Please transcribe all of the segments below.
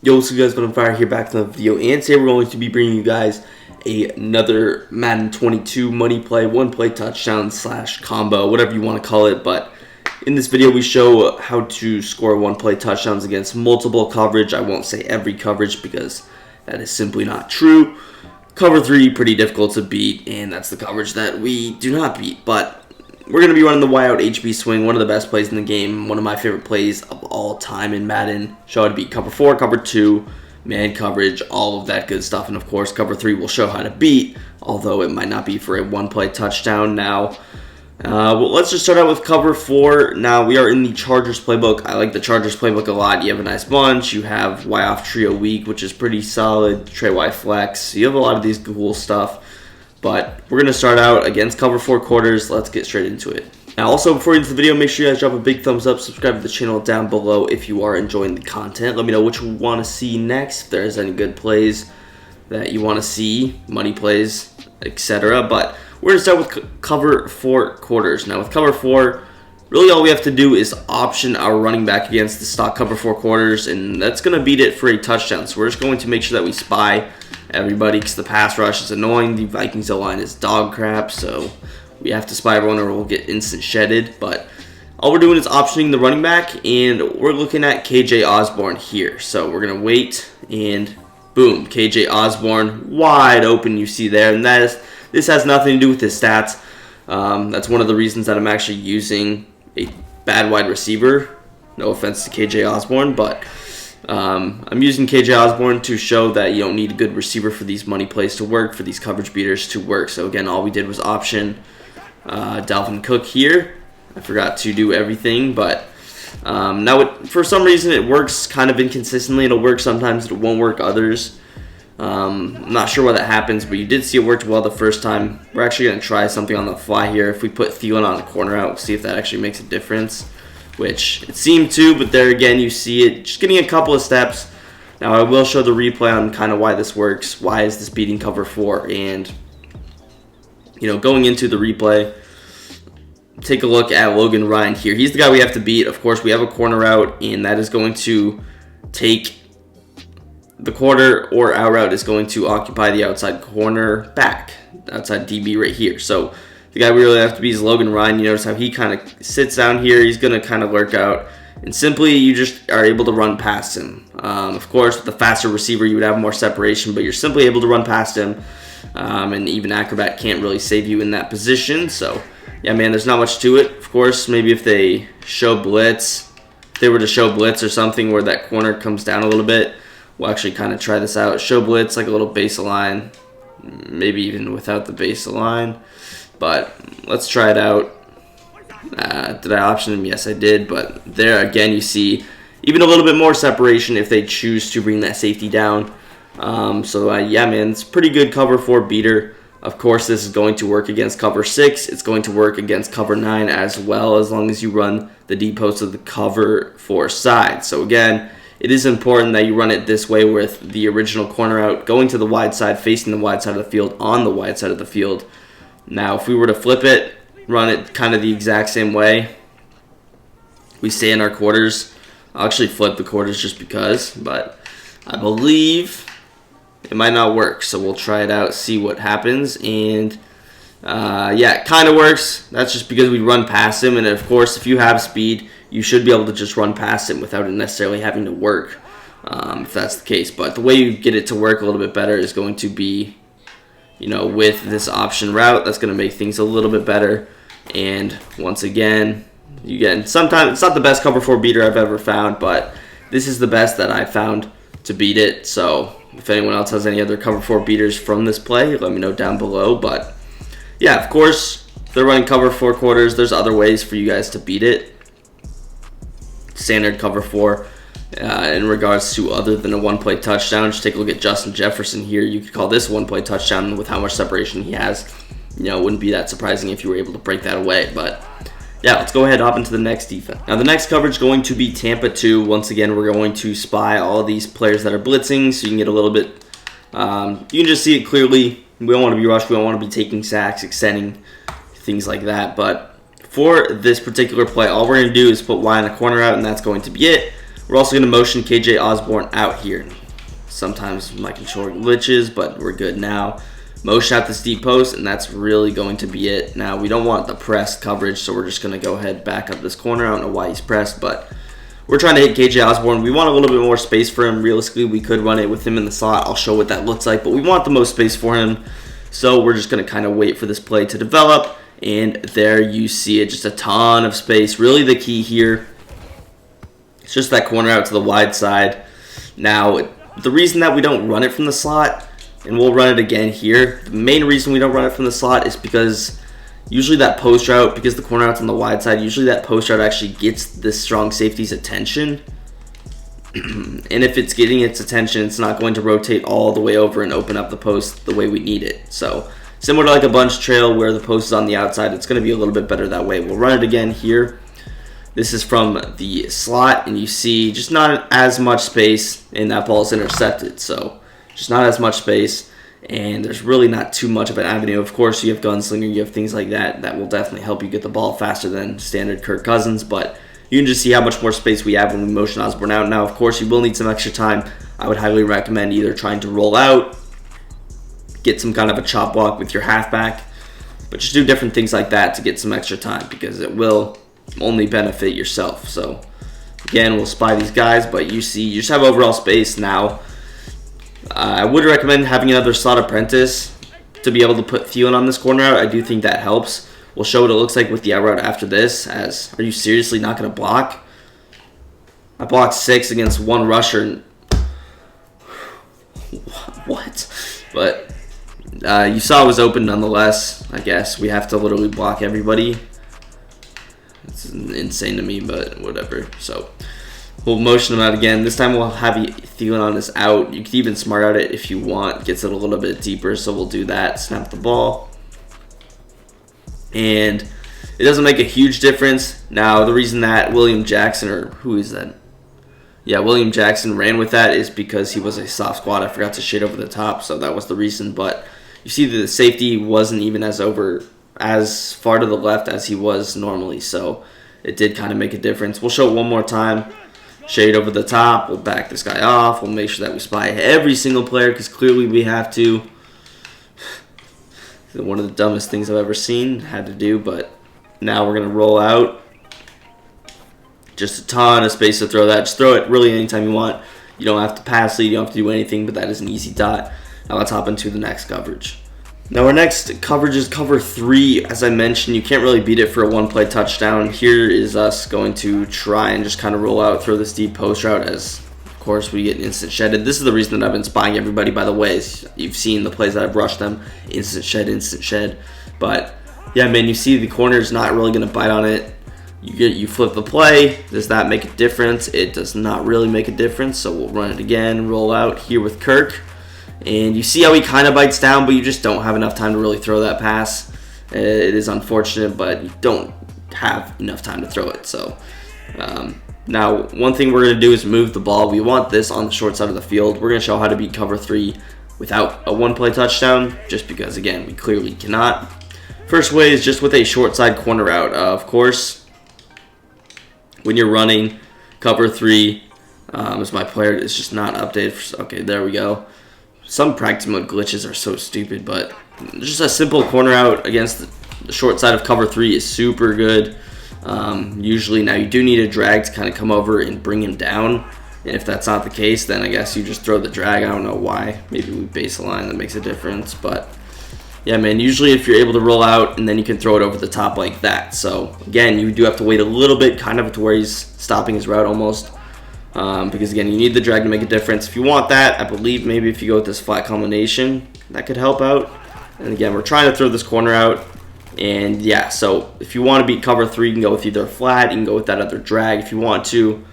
Yo, what's up guys, but I'm Fire here back to the video, and today we're going to be bringing you guys another Madden 22 money play, one play touchdown slash combo, whatever you want to call it. But in this video we show how to score one play touchdowns against multiple coverage. I won't say every coverage because that is simply not true. Cover 3, pretty difficult to beat, and that's the coverage that we do not beat. But we're going to be running the Y out HB swing, one of the best plays in the game, one of my favorite plays of all time in Madden. Show how to beat cover 4, cover 2, man coverage, all of that good stuff. And of course, cover 3 will show how to beat, although it might not be for a one-play touchdown. Now, well, let's just start out with cover 4. Now, we are in the Chargers playbook. I like the Chargers playbook a lot. You have a nice bunch. You have Y off trio weak, which is pretty solid. Trey Y flex. You have a lot of these cool stuff. But we're going to start out against cover 4 quarters. Let's get straight into it. Now, also, before you get into the video, make sure you guys drop a big thumbs up. Subscribe to the channel down below if you are enjoying the content. Let me know what you want to see next. If there's any good plays that you want to see, money plays, etc. But we're going to start with cover 4 quarters. Now, with cover 4, really all we have to do is option our running back against the stock cover 4 quarters, and that's going to beat it for a touchdown. So we're just going to make sure that we spy everybody because the pass rush is annoying. The Vikings O-line is dog crap, so we have to spy everyone or we'll get instant shedded. But all we're doing is optioning the running back, and we're looking at KJ Osborne here. So we're going to wait, and boom, KJ Osborne wide open, you see there. And this has nothing to do with his stats. That's one of the reasons that I'm actually using a bad wide receiver. No offense to KJ Osborne, but I'm using KJ Osborne to show that you don't need a good receiver for these money plays to work, for these coverage beaters to work. So again, all we did was option Dalvin Cook here. I forgot to do everything, but now for some reason it works kind of inconsistently. It'll work sometimes, it won't work others. I'm not sure why that happens, but you did see it worked well the first time. We're actually going to try something on the fly here. If we put Thielen on the corner out, we'll see if that actually makes a difference, which it seemed to, but there again you see it just getting a couple of steps. Now I will show the replay on kind of why this works. Why is this beating cover 4? And going into the replay, take a look at Logan Ryan here. He's the guy we have to beat. Of course, we have a corner out, and that is going to take the quarter, or our route is going to occupy the outside corner back, outside DB right here. So the guy we really have to beat is Logan Ryan. You notice how he kind of sits down here. He's going to kind of lurk out, and simply you just are able to run past him. Of course, with the faster receiver, you would have more separation, but you're simply able to run past him, and even Acrobat can't really save you in that position. So yeah, man, there's not much to it. Of course, maybe if they show blitz, if they were to show blitz or something where that corner comes down a little bit, we'll actually kind of try this out. Show blitz, like a little baseline, maybe even without the baseline. But let's try it out. Did I option him? Yes, I did. But there again, you see even a little bit more separation if they choose to bring that safety down. Yeah, man, it's pretty good cover 4 beater. Of course, this is going to work against cover 6. It's going to work against cover 9 as well, as long as you run the deep post of the cover 4 side. So again, it is important that you run it this way with the original corner out, going to the wide side, facing the wide side of the field, on the wide side of the field. Now, if we were to flip it, run it kind of the exact same way, we stay in our quarters. I'll actually flip the quarters just because, but I believe it might not work. So we'll try it out, see what happens. And yeah, it kind of works. That's just because we run past him. And of course, if you have speed, you should be able to just run past him without it necessarily having to work, if that's the case. But the way you get it to work a little bit better is going to be, with this option route. That's going to make things a little bit better. And once again, sometimes it's not the best cover 4 beater I've ever found, but this is the best that I've found to beat it. So if anyone else has any other cover 4 beaters from this play, let me know down below. But yeah, of course, if they're running cover 4 quarters, there's other ways for you guys to beat it. Standard cover 4 in regards to other than a one-play touchdown. Just take a look at Justin Jefferson here. You could call this a one-play touchdown with how much separation he has. It wouldn't be that surprising if you were able to break that away. But yeah, let's go ahead and hop into the next defense. Now the next coverage is going to be Tampa 2. Once again, we're going to spy all of these players that are blitzing, so you can get a little bit, you can just see it clearly. We don't want to be rushed. We don't want to be taking sacks, extending, things like that. But for this particular play, all we're going to do is put Y in a corner out, and that's going to be it. We're also going to motion KJ Osborne out here. Sometimes my controller glitches, but we're good now. Motion out this deep post, and that's really going to be it. Now, we don't want the pressed coverage, so we're just going to go ahead back up this corner. I don't know why he's pressed, but we're trying to hit KJ Osborne. We want a little bit more space for him. Realistically, we could run it with him in the slot. I'll show what that looks like, but we want the most space for him. So we're just going to kind of wait for this play to develop, and there you see it. Just a ton of space. Really the key here, it's just that corner out to the wide side. Now, the reason that we don't run it from the slot, and we'll run it again here, the main reason we don't run it from the slot is because usually that post route, because the corner out's on the wide side, usually that post route actually gets this strong safety's attention. And if it's getting its attention, it's not going to rotate all the way over and open up the post the way we need it. So similar to like a bunch trail where the post is on the outside, it's going to be a little bit better that way. We'll run it again here. This is from the slot, and you see just not as much space, and that ball is intercepted. So just not as much space, and there's really not too much of an avenue. Of course, you have Gunslinger, you have things like that that will definitely help you get the ball faster than standard Kirk Cousins, but you can just see how much more space we have when we motion Osborne out. Now, of course, you will need some extra time. I would highly recommend either trying to roll out, get some kind of a chop block with your halfback, but just do different things like that to get some extra time, because it will only benefit yourself. So, again, we'll spy these guys, but you see, you just have overall space now. I would recommend having another slot apprentice to be able to put Thielen on this corner out. I do think that helps. We'll show what it looks like with the out route after this. As, are you seriously not going to block? I blocked 6 against 1 rusher. And what? But you saw it was open nonetheless. I guess we have to literally block everybody. It's insane to me, but whatever. So we'll motion him out again. This time we'll have Thielen on this out. You can even smart out it if you want. Gets it a little bit deeper, so we'll do that. Snap the ball. And it doesn't make a huge difference. Now, the reason that William Jackson, or who is that? Yeah, William Jackson ran with that is because he was a soft squad. I forgot to shade over the top, so that was the reason. But you see the safety wasn't even as far to the left as he was normally, so it did kind of make a difference. We'll show it one more time. Shade over the top. We'll back this guy off. We'll make sure that we spy every single player, because clearly we have to. One of the dumbest things I've ever seen, had to do, but now we're going to roll out. Just a ton of space to throw that. Just throw it really anytime you want. You don't have to pass lead, you don't have to do anything, but that is an easy dot. Now let's hop into the next coverage. Now our next coverage is cover 3. As I mentioned, you can't really beat it for a one-play touchdown. Here is us going to try and just kind of roll out, throw this deep post route, as of course we get instant shedded. This is the reason that I've been spying everybody, by the way. You've seen the plays that I've rushed them. Instant shed. But yeah, man, you see the corner's not really going to bite on it. You flip the play. Does that make a difference? It does not really make a difference, so we'll run it again, roll out here with Kirk. And you see how he kind of bites down, but you just don't have enough time to really throw that pass. It is unfortunate, but you don't have enough time to throw it. So now one thing we're going to do is move the ball. We want this on the short side of the field. We're going to show how to beat cover 3 without a one-play touchdown, just because, again, we clearly cannot. First way is just with a short side corner out. Of course, when you're running cover 3, as my player is just not updated. Okay, there we go. Some practice mode glitches are so stupid, but just a simple corner out against the short side of cover 3 is super good. Usually, now you do need a drag to kind of come over and bring him down. And if that's not the case, then I guess you just throw the drag. I don't know why. Maybe we base a line that makes a difference. But yeah, man, usually if you're able to roll out and then you can throw it over the top like that. So again, you do have to wait a little bit, kind of to where he's stopping his route almost. Because again, you need the drag to make a difference. If you want that, I believe maybe if you go with this flat combination, that could help out. And again, we're trying to throw this corner out. And yeah, so if you want to beat cover 3, you can go with either a flat, you can go with that other drag if you want to.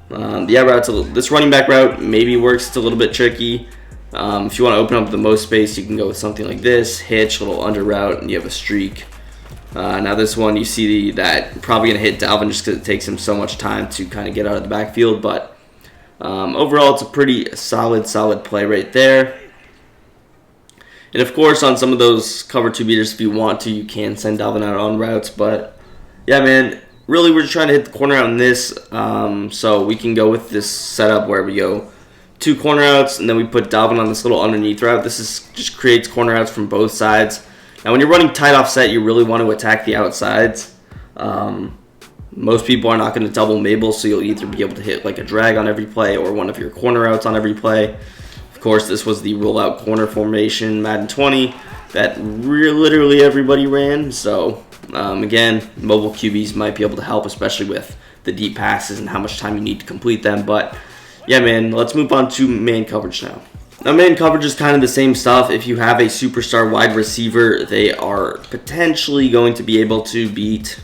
The out route, this running back route maybe works. It's a little bit tricky. If you want to open up the most space, you can go with something like this, hitch, little under route, and you have a streak. Now this one, you see that probably going to hit Dalvin just because it takes him so much time to kind of get out of the backfield. But overall, it's a pretty solid play right there. And of course, on some of those cover 2 beaters, if you want to, you can send Dalvin out on routes. But yeah, man, really, we're just trying to hit the corner out in this. So we can go with this setup where we go 2 corner outs, and then we put Dalvin on this little underneath route. Just creates corner outs from both sides. Now, when you're running tight offset, you really want to attack the outsides. Most people are not going to double Mabel, so you'll either be able to hit like a drag on every play or one of your corner outs on every play. Of course, this was the rollout corner formation, Madden 20, that literally everybody ran. So, again, mobile QBs might be able to help, especially with the deep passes and how much time you need to complete them. But, yeah, man, let's move on to man coverage now. Now, man coverage is kind of the same stuff. If you have a superstar wide receiver, they are potentially going to be able to beat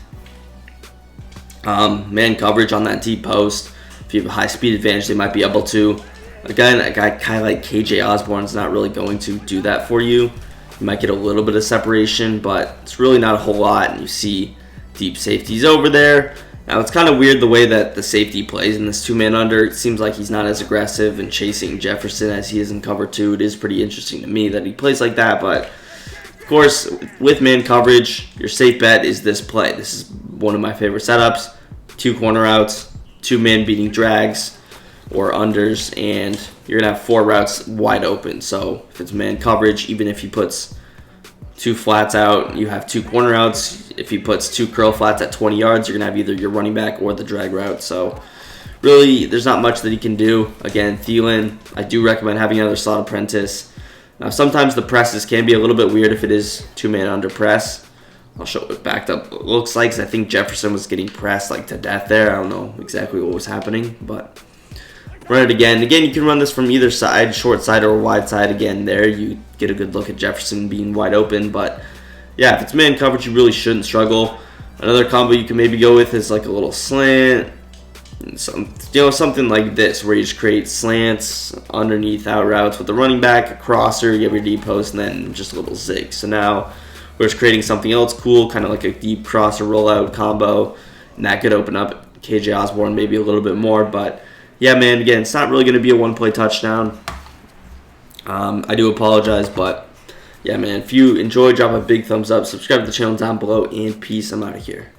man coverage on that deep post. If you have a high speed advantage, they might be able to. Again, a guy kind of like KJ Osborne's not really going to do that for you. You might get a little bit of separation, but it's really not a whole lot. And you see deep safeties over there. Now, it's kind of weird the way that the safety plays in this 2-man under. It seems like he's not as aggressive in chasing Jefferson as he is in cover 2. It is pretty interesting to me that he plays like that, but of course, with man coverage, your safe bet is this play. This is one of my favorite setups. 2 corner outs, 2-man beating drags or unders, and you're going to have 4 routes wide open. So if it's man coverage, even if he puts 2 flats out, you have 2 corner outs. If he puts 2 curl flats at 20 yards, you're going to have either your running back or the drag route. So really, there's not much that he can do. Again, Thielen, I do recommend having another slot apprentice. Now, sometimes the presses can be a little bit weird if it is 2-man under press. I'll show what backed up looks like, 'cause I think Jefferson was getting pressed like to death there. I don't know exactly what was happening, but run it again. Again, you can run this from either side, short side or wide side. Again, there you get a good look at Jefferson being wide open, but yeah, if it's man coverage, you really shouldn't struggle. Another combo you can maybe go with is like a little slant, something like this, where you just create slants underneath out routes with the running back, a crosser, you have your deep post, and then just a little zig. So now we're just creating something else cool, kind of like a deep crosser rollout combo, and that could open up KJ Osborne maybe a little bit more. But yeah, man, again, it's not really going to be a 1-play touchdown. I do apologize, but yeah, man, if you enjoy, drop a big thumbs up, subscribe to the channel down below, and peace. I'm out of here.